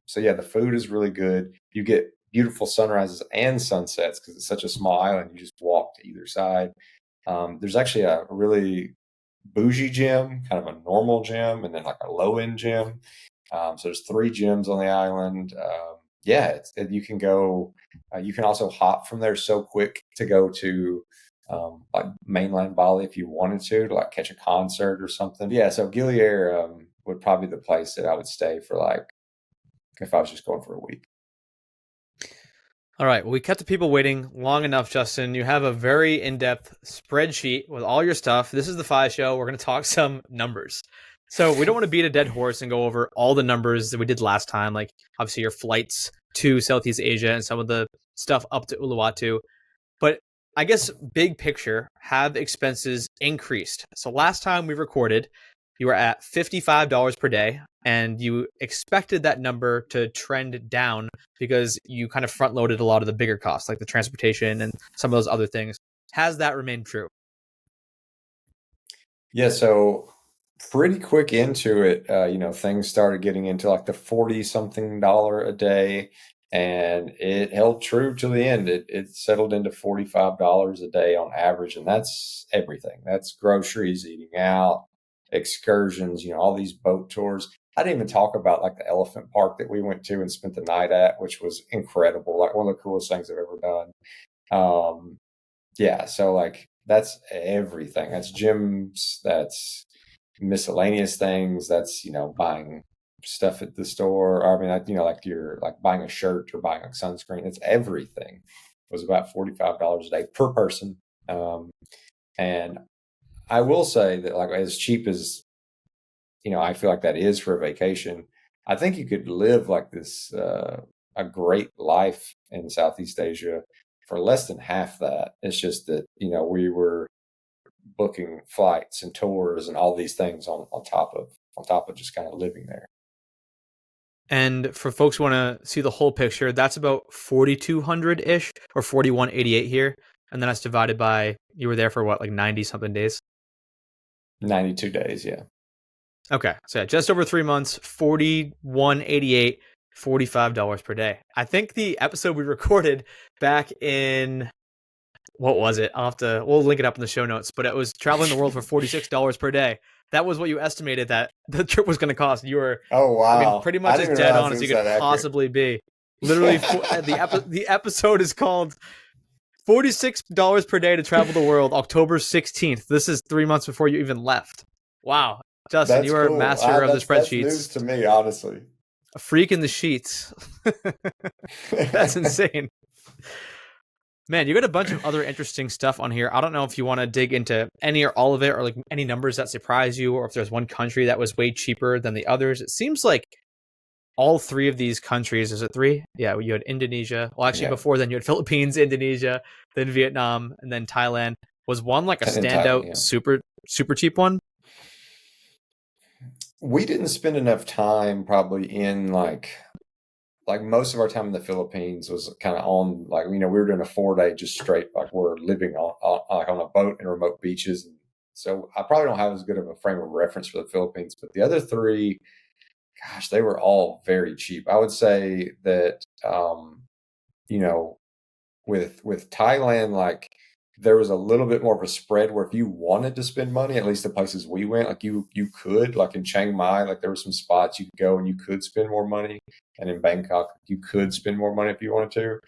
So yeah, the food is really good. You get beautiful sunrises and sunsets because it's such a small island. You just walk to either side. There's actually a really bougie gym, kind of a normal gym, and then like a low end gym. So there's 3 gyms on the island. Yeah, you can go. You can also hop from there so quick to go to like mainland Bali if you wanted to like catch a concert or something. Yeah, so Gilier would probably be the place that I would stay for like if I was just going for a week. All right. Well, we kept the people waiting long enough, Justin. You have a very in depth spreadsheet with all your stuff. This is the Fi Show. We're going to talk some numbers. So we don't want to beat a dead horse and go over all the numbers that we did last time, like obviously your flights to Southeast Asia and some of the stuff up to Uluwatu. But I guess big picture, have expenses increased? So last time we recorded, you were at $55 per day and you expected that number to trend down because you kind of front loaded a lot of the bigger costs like the transportation and some of those other things. Has that remained true? Yeah, so pretty quick into it, things started getting into like the 40 something dollar a day, and it held true to the end. It settled into $45 a day on average, and that's everything. That's groceries, eating out, excursions, all these boat tours. I didn't even talk about like the elephant park that we went to and spent the night at, which was incredible. Like one of the coolest things I've ever done. Um, yeah, so like that's everything. That's gyms, that's miscellaneous things, that's, buying stuff at the store. Or, I mean, like, like you're like buying a shirt or buying a sunscreen. It's everything. It was about $45 a day per person. And I will say that like as cheap as, I feel like that is for a vacation. I think you could live like this a great life in Southeast Asia for less than half that. It's just that, we were booking flights and tours and all these things on top of just kind of living there. And for folks who want to see the whole picture, that's about 4,200 ish or 4,188 here. And then that's divided by, you were there for what, like 90 something days? 92 days, yeah. Okay. So yeah, just over 3 months, 4,188, $45 per day. I think the episode we recorded back in, what was it? We'll link it up in the show notes, but it was traveling the world for $46 per day. That was what you estimated that the trip was going to cost. You were, Oh, I mean, wow. pretty I much as didn't dead realize on it as you was could that accurate. possibly be. Literally, the episode is called $46 per day to travel the world, October 16th. This is 3 months before you even left. Wow. Justin, That's you are a cool. master of the That's news spreadsheets. to me, honestly. A freak in the sheets. That's insane. Man, you got a bunch of other interesting stuff on here. I don't know if you want to dig into any or all of it, or like any numbers that surprise you, or if there's one country that was way cheaper than the others. It seems like all three of these countries, is it three? Yeah, you had Indonesia. Well, actually, Yeah. before then, you had Philippines, Indonesia, then Vietnam, and then Thailand. Was one like a And in Thailand, standout, yeah. super cheap one? We didn't spend enough time probably in like most of our time in the Philippines was kind of on like, we were doing a 4 day just straight, like we're living like on a boat in remote beaches. And so I probably don't have as good of a frame of reference for the Philippines, but the other three, gosh, they were all very cheap. I would say that, you know, with Thailand, like there was a little bit more of a spread where if you wanted to spend money, at least the places we went, like you could, like in Chiang Mai, like there were some spots you could go and you could spend more money, and in Bangkok you could spend more money if you wanted to,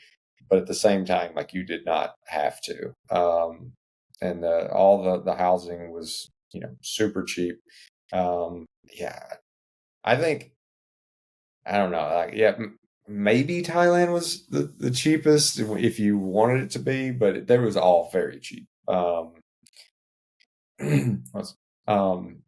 but at the same time, like you did not have to. And all the housing was super cheap. Yeah, I think I don't know. Like, yeah, maybe Thailand was the cheapest if you wanted it to be, but they was all very cheap. was- um,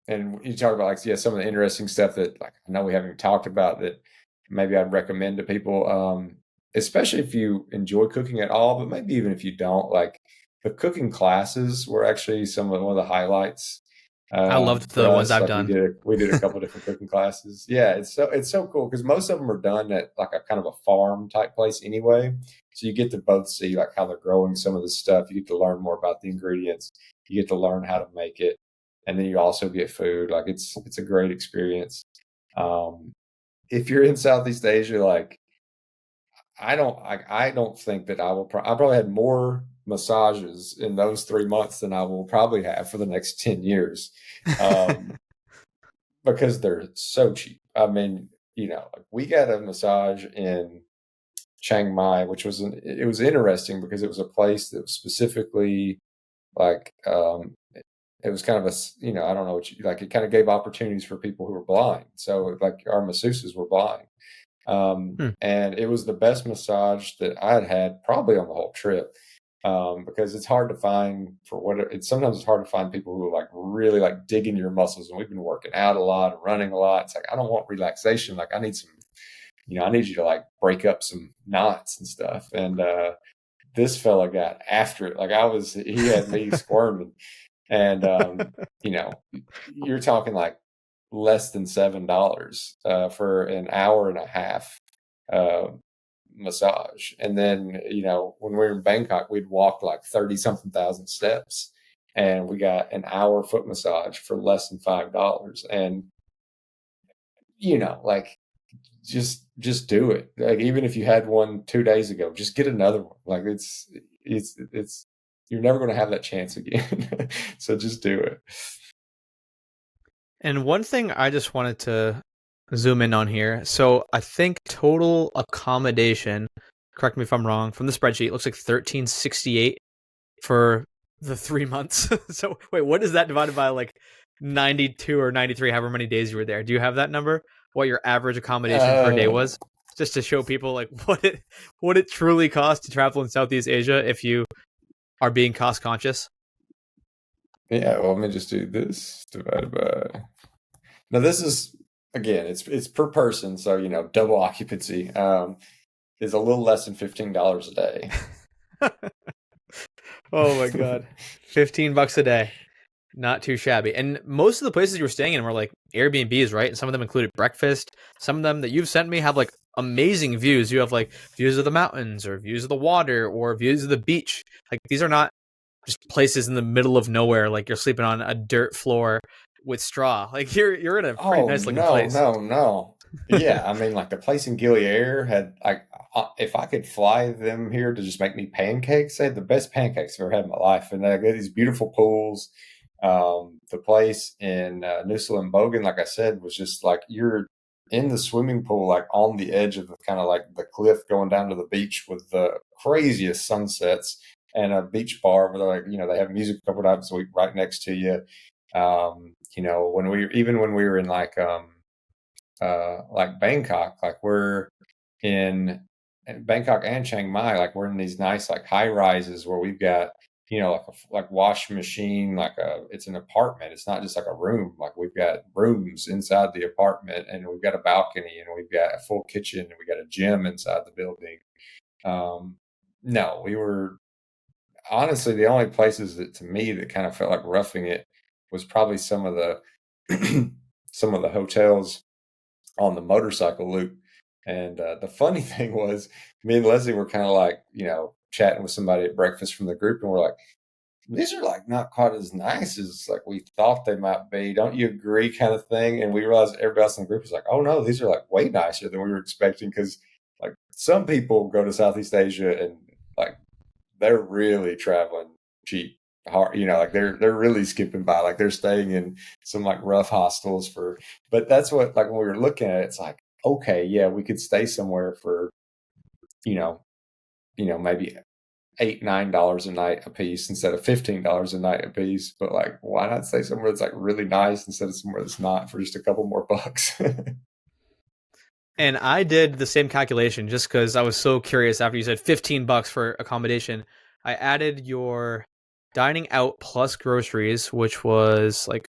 and you talk about like, yeah, some of the interesting stuff that like I know we haven't even talked about that maybe I'd recommend to people, especially if you enjoy cooking at all, but maybe even if you don't. Like the cooking classes were actually one of the highlights I loved for the ones us. I've Like done. we did a couple different cooking classes. Yeah, it's so cool because most of them are done at like a kind of a farm type place anyway. So you get to both see like how they're growing some of the stuff. You get to learn more about the ingredients. You get to learn how to make it, and then you also get food. Like it's a great experience. Um, if you're in Southeast Asia, like I don't think that I probably had more massages in those 3 months than I will probably have for the next 10 years. Um, because they're so cheap. I mean, like we got a massage in Chiang Mai, which it was interesting because it was a place that was specifically like, it was kind of I don't know like it kind of gave opportunities for people who were blind. So like our masseuses were blind. Hmm. And it was the best massage that I had probably on the whole trip. Because it's hard to find sometimes it's hard to find people who are like really like digging your muscles. And we've been working out a lot and running a lot. It's like, I don't want relaxation. Like I need I need you to like break up some knots and stuff. And, this fella got after it. Like he had me squirming. And, you're talking like less than $7 for an hour and a half uh, massage. And then, when we were in Bangkok, we'd walk like 30 something thousand steps, and we got an hour foot massage for less than $5. And, like just do it. Like even if you had one 2 days ago, just get another one. Like it's you're never going to have that chance again. So just do it. And one thing I just wanted to zoom in on here. So I think total accommodation, correct me if I'm wrong, from the spreadsheet, looks like 1368 for the 3 months. So wait, what is that divided by like 92 or 93, however many days you were there? Do you have that number? What your average accommodation per day Uh, was? Just to show people like what it truly costs to travel in Southeast Asia if you are being cost conscious. yeah, well, let me just do this divided by. Now this is again, it's per person, so double occupancy is a little less than $15 a day. Oh my god. $15 a day. Not too shabby. And most of the places you were staying in were like Airbnbs, right? And some of them included breakfast. Some of them that you've sent me have like amazing views. You have like views of the mountains or views of the water or views of the beach. Like these are not just places in the middle of nowhere like you're sleeping on a dirt floor with straw. Like you're in a pretty Oh nice looking no, place. no, no. Yeah, I mean, like the place in Gilead had like, if I could fly them here to just make me pancakes, they had the best pancakes I've ever had in my life, and they got these beautiful pools. The place in Newsel and Bogan, like I said, was just like you're in the swimming pool, like on the edge of the kind of like the cliff going down to the beach with the craziest sunsets and a beach bar where they're like, they have music a couple times a week right next to you. When we were in like Bangkok, like we're in Bangkok and Chiang Mai, like we're in these nice like high rises where we've got like wash machine, it's an apartment. It's not just like a room. Like we've got rooms inside the apartment, and we've got a balcony, and we've got a full kitchen, and we got a gym inside the building. No, we were honestly the only places that to me that kind of felt like roughing it was probably some of the some of the hotels on the motorcycle loop. And the funny thing was, me and Leslie were kind of like, chatting with somebody at breakfast from the group, and we're like, these are like not quite as nice as like we thought they might be. Don't you agree? Kind of thing. And we realized everybody else in the group was like, oh no, these are like way nicer than we were expecting. Because like some people go to Southeast Asia and like they're really traveling cheap hard, like they're really skipping by, like they're staying in some like rough hostels but that's what, like when we were looking at it, it's like, okay, yeah, we could stay somewhere for you know maybe $8-9 a night a piece instead of $15 a night a piece, but like why not stay somewhere that's like really nice instead of somewhere that's not for just a couple more bucks? And I did the same calculation just because I was so curious after you said $15 for accommodation. I added your dining out plus groceries, which was like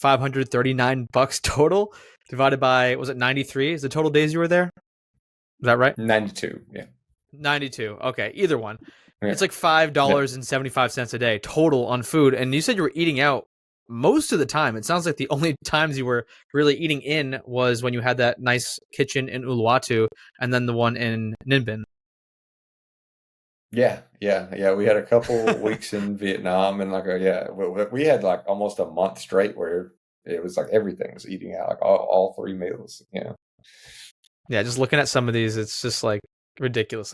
$539 total, divided by, was it 93? Is the total days you were there? Is that right? 92, yeah. 92. Okay, either one. Yeah, It's like yeah. $5.75 a day total on food. And you said you were eating out most of the time. It sounds like the only times you were really eating in was when you had that nice kitchen in Uluwatu and then the one in Ninh. Yeah, yeah, yeah. We had a couple weeks in Vietnam, and yeah, we had like almost a month straight where it was like everything was eating out, like all three meals. Yeah, just looking at some of these, it's just like ridiculous.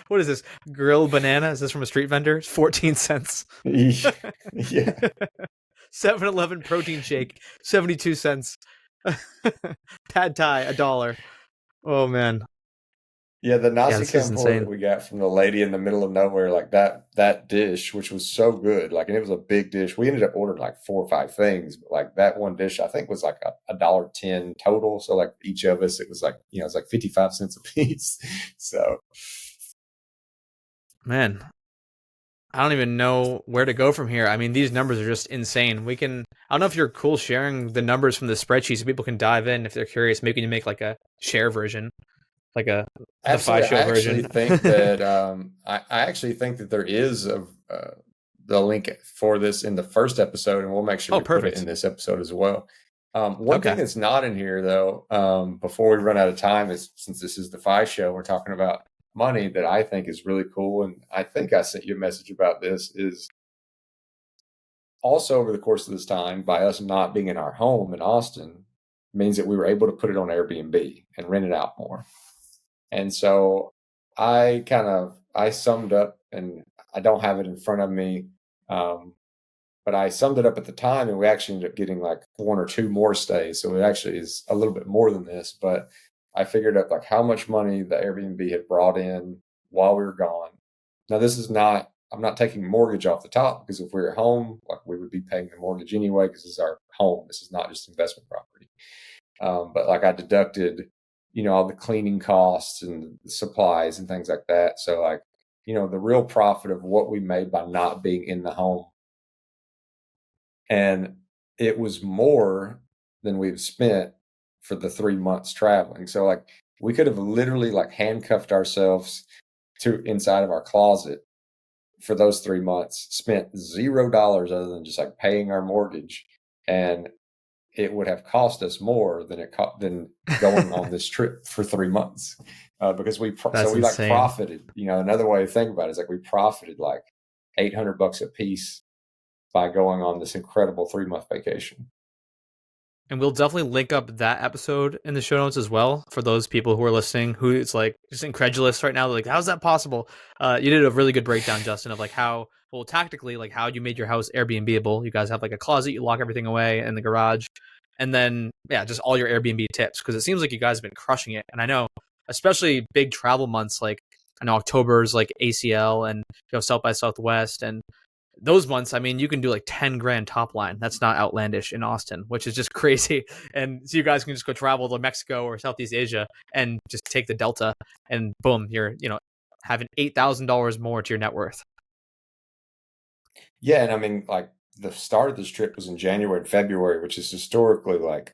What is this? Grilled banana? Is this from a street vendor? 14 cents. Yeah, 7-Eleven protein shake, 72 cents. Pad Thai, $1. Oh man. yeah. The Yeah, nasi this is campur that insane. we got from the lady in the middle of nowhere, like that dish, which was so good, like, and it was a big dish. We ended up ordering like 4 or 5 things, but like that one dish, I think was like $1.10 total. So like each of us, it was like it's like 55 cents a piece. So. Man, I don't even know where to go from here. I mean, these numbers are just insane. I don't know if you're cool sharing the numbers from the spreadsheet so people can dive in if they're curious. Maybe you make like a share version, like the Fi Absolutely. Show version. I actually think that there is the link for this in the first episode, and we'll make sure Oh, we put it in perfect. this episode as well. One thing Okay. that's not in here, though, before we run out of time, is since this is the Fi Show, we're talking about money that I think is really cool. And I think I sent you a message about this, is also over the course of this time, by us not being in our home in Austin, means that we were able to put it on Airbnb and rent it out more. And so I summed up, and I don't have it in front of me, um, but I summed it up at the time, and we actually ended up getting like 1 or 2 more stays. So it actually is a little bit more than this, but I figured out like how much money the Airbnb had brought in while we were gone. Now this is not, I'm not taking mortgage off the top, because if we were home, like we would be paying the mortgage anyway, because this is our home. This is not just investment property. But like I deducted, all the cleaning costs and the supplies and things like that. So like, the real profit of what we made by not being in the home. And it was more than we've spent for the 3 months traveling. So like we could have literally like handcuffed ourselves to inside of our closet for those 3 months, spent $0 other than just like paying our mortgage, and it would have cost us more than than going on this trip for 3 months, because so That's we like insane. profited. Another way to think about it is like we profited like $800 a piece by going on this incredible 3 month vacation. And we'll definitely link up that episode in the show notes as well for those people who are listening who it's like just incredulous right now. They're like, how's that possible? You did a really good breakdown, Justin, of like how, well, tactically, like how you made your house Airbnb-able. You guys have like a closet, you lock everything away in the garage. And then, yeah, just all your Airbnb tips, because it seems like you guys have been crushing it. And I know, especially big travel months, like I know October's like ACL and South by Southwest, and those months, I mean, you can do like 10 grand top line. That's not outlandish in Austin, which is just crazy. And so you guys can just go travel to Mexico or Southeast Asia and just take the Delta, and boom, you're, having $8,000 more to your net worth. Yeah, and I mean, like the start of this trip was in January and February, which is historically like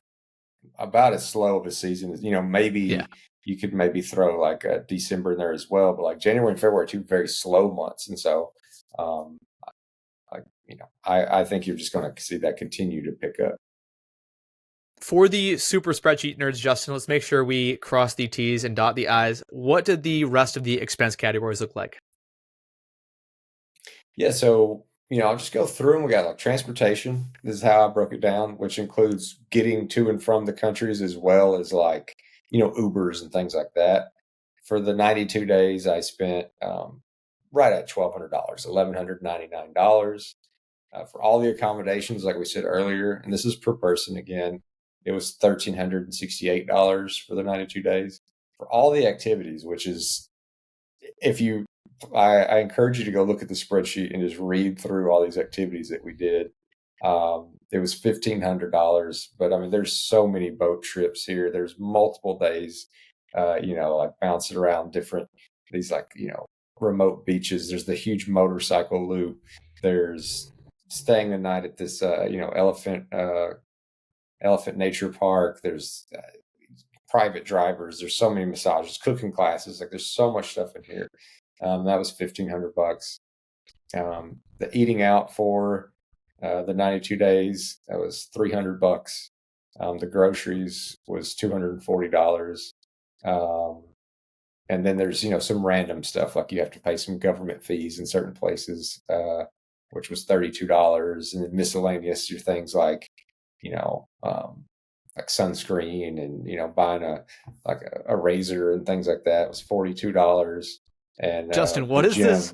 about as slow of a season as, Yeah. maybe you could maybe throw like a December in there as well, but like January and February are two very slow months. And so, um, like, I think you're just going to see that continue to pick up. For the super spreadsheet nerds, Justin, let's make sure we cross the T's and dot the I's. What did the rest of the expense categories look like? Yeah, so I'll just go through them. We got like transportation. This is how I broke it down, which includes getting to and from the countries as well as like Ubers and things like that. For the 92 days, I spent right at $1,200, $1,199. For all the accommodations, like we said earlier, and this is per person again, it was $1,368 for the 92 days. For all the activities, which is, if you I encourage you to go look at the spreadsheet and just read through all these activities that we did. It was $1,500, but I mean, there's so many boat trips here. There's multiple days, like bouncing around different, these like, remote beaches. There's the huge motorcycle loop. There's staying the night at this, elephant nature park. There's private drivers. There's so many massages, cooking classes. Like there's so much stuff in here. That was $1,500. The eating out for the 92 days, that was $300. The groceries was $240. And then there's some random stuff, like you have to pay some government fees in certain places, which was $32, and then miscellaneous things like like sunscreen and buying a razor and things like that. It was $42. And Justin, the what is this?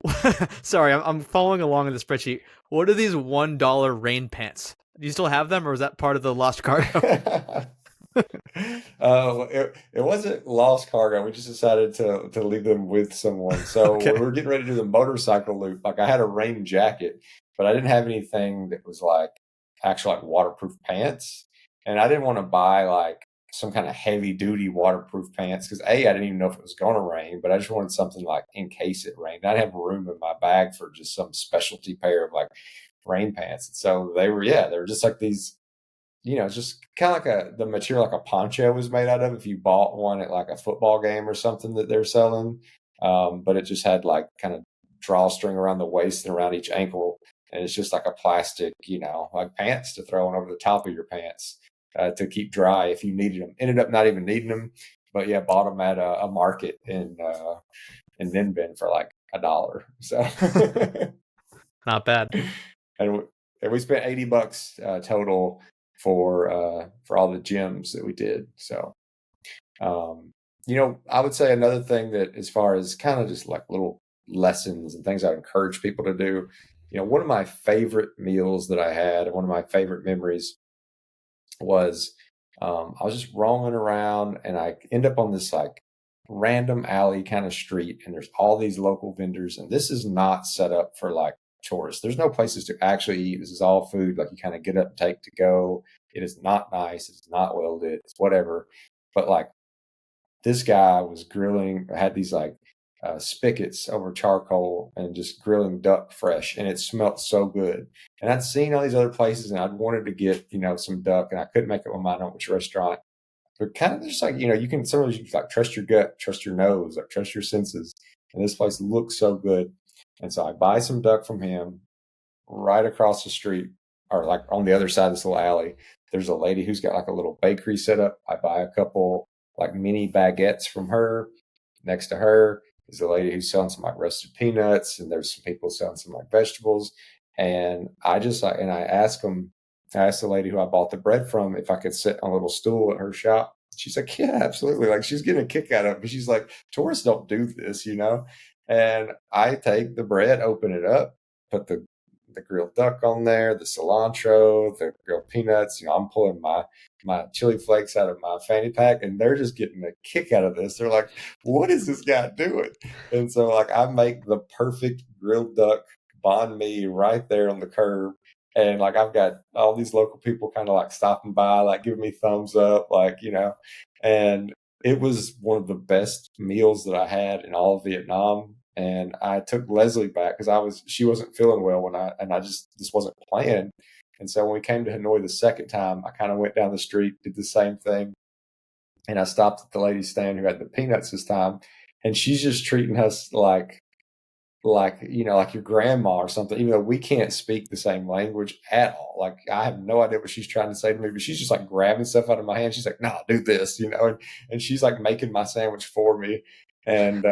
gyms. Sorry, I'm following along in the spreadsheet. What are these $1 rain pants? Do you still have them, or is that part of the lost cargo? It wasn't lost cargo. We just decided to leave them with someone. So Okay. we were getting ready to do the motorcycle loop. Like I had a rain jacket, but I didn't have anything that was like actual like waterproof pants. And I didn't want to buy like some kind of heavy duty waterproof pants because I didn't even know if it was going to rain, but I just wanted something like in case it rained. I'd have room in my bag for just some specialty pair of like rain pants. And so they were just like these, just kind of like the material like a poncho was made out of if you bought one at like a football game or something that they're selling. But it just had like kind of drawstring around the waist and around each ankle. And it's just like a plastic, like pants to throw on over the top of your pants to keep dry if you needed them. Ended up not even needing them, but yeah, bought them at a market in Ninbin for like $1. So Not bad. and we spent $80 total for all the gyms that we did. So I would say another thing that, as far as kind of just like little lessons and things I encourage people to do, one of my favorite meals that I had and one of my favorite memories was I was just rolling around and I end up on this like random alley kind of street, and there's all these local vendors, and this is not set up for like tourists. There's no places to actually eat. This is all food like you kind of get up and take to go. It is not nice. It's not well lit. It's whatever. But like this guy was grilling, had these like spigots over charcoal and just grilling duck fresh, and it smelled so good. And I'd seen all these other places, and I'd wanted to get some duck, and I couldn't make up my mind on which restaurant. they're kind of just like, you can sometimes you like trust your gut, trust your nose, like trust your senses. And this place looks so good. And so I buy some duck from him. Right across the street, or like on the other side of this little alley, there's a lady who's got like a little bakery set up. I buy a couple like mini baguettes from her. Next to her is a lady who's selling some like roasted peanuts, and there's some people selling some like vegetables. And I just like, and I asked the lady who I bought the bread from if I could sit on a little stool at her shop. She's like, yeah, absolutely. Like she's getting a kick out of it. But she's like, tourists don't do this. And I take the bread, open it up, put the grilled duck on there, the cilantro, the grilled peanuts. I'm pulling my chili flakes out of my fanny pack, and they're just getting a kick out of this. They're like, "What is this guy doing?" And so, like, I make the perfect grilled duck banh mi right there on the curb, and like, I've got all these local people kind of like stopping by, like giving me thumbs up, and it was one of the best meals that I had in all of Vietnam. And I took Leslie back because she wasn't feeling well and I just this wasn't planned. And so when we came to Hanoi the second time, I kind of went down the street, did the same thing, and I stopped at the lady's stand who had the peanuts this time, and she's just treating us like your grandma or something, even though we can't speak the same language at all. Like I have no idea what she's trying to say to me, but she's just like grabbing stuff out of my hand. She's like, "No, do this," and she's like making my sandwich for me. And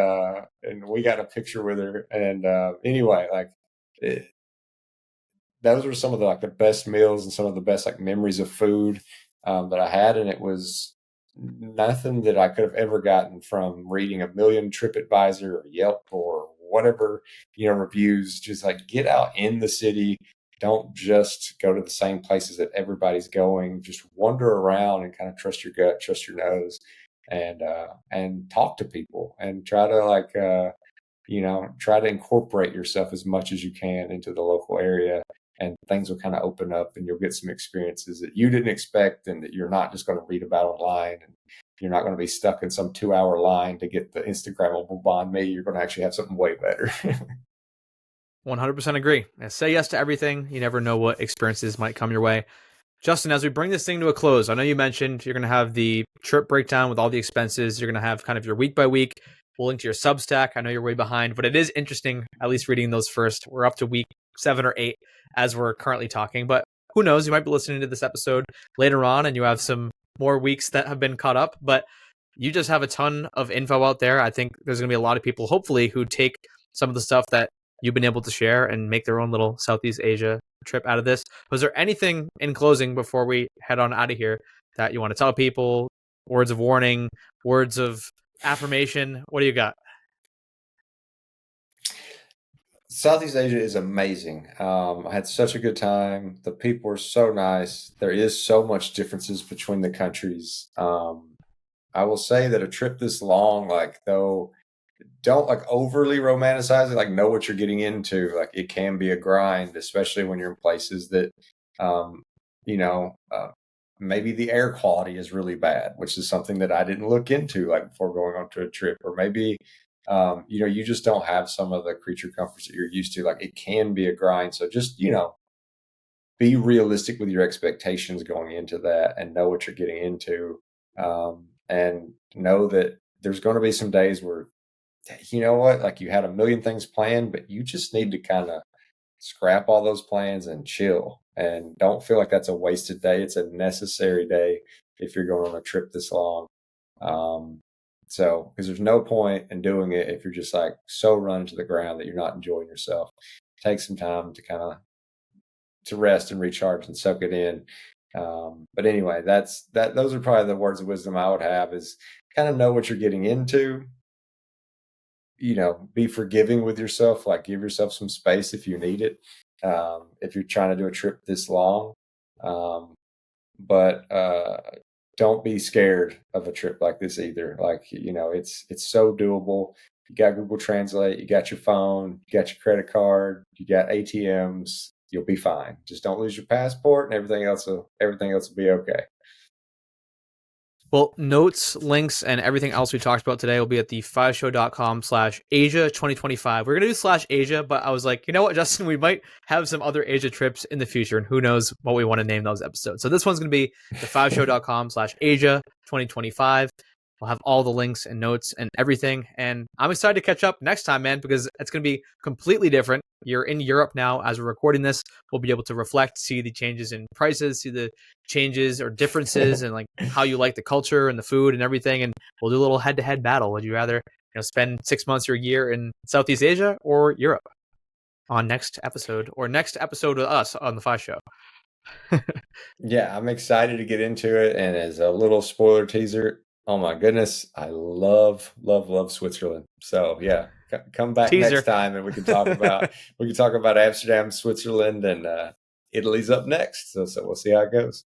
we got a picture with her. And anyway, like it, those were some of the best meals and some of the best like memories of food that I had, and it was nothing that I could have ever gotten from reading a million TripAdvisor or Yelp or whatever reviews. Just like get out in the city, don't just go to the same places that everybody's going. Just wander around and kind of trust your gut, trust your nose, and talk to people and try to try to incorporate yourself as much as you can into the local area, and things will kind of open up and you'll get some experiences that you didn't expect and that you're not just going to read about online, and you're not going to be stuck in some 2 hour line to get the Instagrammable banh mi. You're going to actually have something way better. 100% agree. Say yes to everything. You never know what experiences might come your way. Justin, as we bring this thing to a close, I know you mentioned you're going to have the trip breakdown with all the expenses. You're going to have kind of your week by week. We'll link to your Substack. I know you're way behind, but it is interesting, at least reading those first. We're up to week 7 or 8 as we're currently talking, but who knows? You might be listening to this episode later on and you have some more weeks that have been caught up, but you just have a ton of info out there. I think there's going to be a lot of people, hopefully, who take some of the stuff that you've been able to share and make their own little Southeast Asia trip out of this. Was there anything in closing before we head on out of here that you want to tell people? Words of warning, words of affirmation? What do you got? Southeast Asia is amazing. I had such a good time. The people are so nice. There is so much differences between the countries. I will say that a trip this long, like though, don't like overly romanticize it. Like know what you're getting into. Like it can be a grind, especially when you're in places that, um, you know, uh, maybe the air quality is really bad, which is something that I didn't look into like before going on to a trip, or maybe. You just don't have some of the creature comforts that you're used to. Like it can be a grind. So just, be realistic with your expectations going into that and know what you're getting into. And know that there's going to be some days where, you know what, like you had a million things planned, but you just need to kind of scrap all those plans and chill, and don't feel like that's a wasted day. It's a necessary day if you're going on a trip this long. Um, because there's no point in doing it if you're just like so run to the ground that you're not enjoying yourself. Take some time to kind of to rest and recharge and soak it in. But anyway, those are probably the words of wisdom I would have, is kind of know what you're getting into. Be forgiving with yourself, like give yourself some space if you need it. If you're trying to do a trip this long. But don't be scared of a trip like this either. Like, it's so doable. You got Google Translate, you got your phone, you got your credit card, you got ATMs, you'll be fine. Just don't lose your passport, and everything else will be okay. Well, notes, links, and everything else we talked about today will be at the5show.com/Asia2025. We're going to do /Asia, but I was like, you know what, Justin, we might have some other Asia trips in the future, and who knows what we want to name those episodes. So this one's going to be the5show.com/Asia2025. We'll have all the links and notes and everything. And I'm excited to catch up next time, man, because it's going to be completely different. You're in Europe now as we're recording this. We'll be able to reflect, see the changes in prices, see the changes or differences and like how you like the culture and the food and everything. And we'll do a little head-to-head battle. Would you rather, spend 6 months or a year in Southeast Asia or Europe? On next episode with us on the Five Show. Yeah, I'm excited to get into it. And as a little spoiler teaser, oh my goodness, I love, love, love Switzerland. So yeah, come back Teaser. next time and we can talk about Amsterdam, Switzerland, and Italy's up next. So we'll see how it goes.